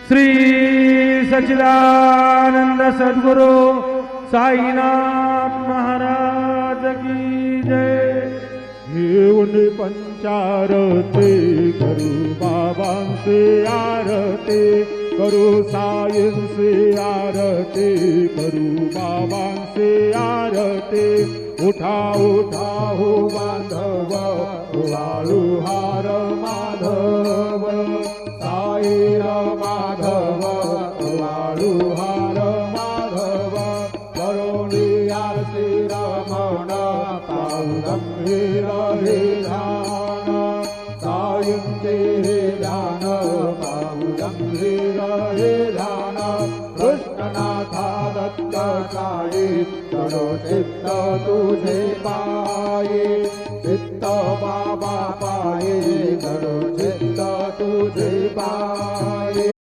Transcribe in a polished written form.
श्री सच्चिदानंद सद्गुरु साईनाथ महाराज की जय। घेऊन पंचारती करू बाबांचे आरती, करू साईंचे आरती, करू बाबांचे आरती। उठा उठा हो बांधव, वाळू हार माधव, साईर माधव, वाळू हार माधव। करुणी आरती रमण, पाहू गंभीर हे ध्यान, साईंचे हे ध्यान, पाहू गंभीर हे ध्यान। कृष्णनाथा दत्त साई, करो चित्त तुझे पाये, चित्त बाबा पाये, करो चित्त तुझे पाये।